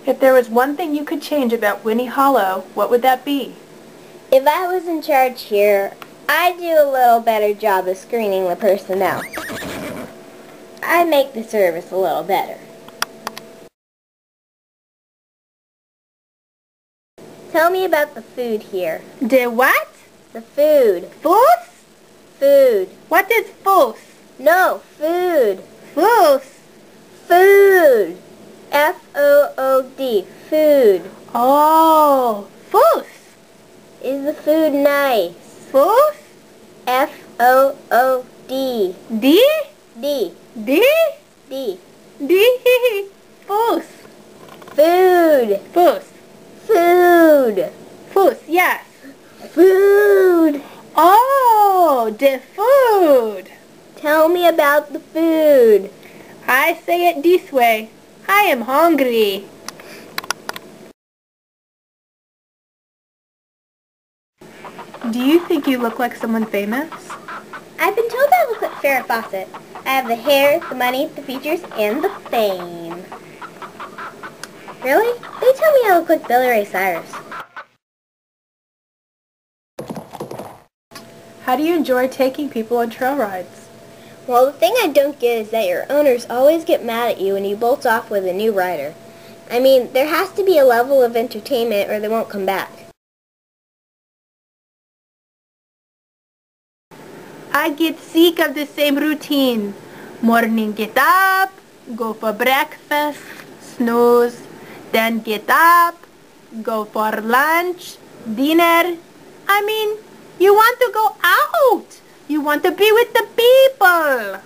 If there was one thing you could change about Winnie Hollow, what would that be? If I was in charge here, I'd do a little better job of screening the personnel. I'd make the service a little better. Tell me about the food here. The what? The food. Foos? Food. What is foos? No, food. Foos? Food. F-O-O-D. Food. Oh, foos. Is the food nice? Foos? F-O-O-D. D? D. D? D. D? Foos. Food. Foos. Food. Foos, yes. Food. Oh, the food. Tell me about the food. I say it this way. I am hungry. Do you think you look like someone famous? I've been told I look like Farrah Fawcett. I have the hair, the money, the features, and the fame. Really? They tell me I look like Billy Ray Cyrus. How do you enjoy taking people on trail rides? Well, the thing I don't get is that your owners always get mad at you when you bolt off with a new rider. I mean, there has to be a level of entertainment or they won't come back. I get sick of the same routine. Morning get up, go for breakfast, snooze, then get up, go for lunch, dinner. I mean, you want to go out. You want to be with the people.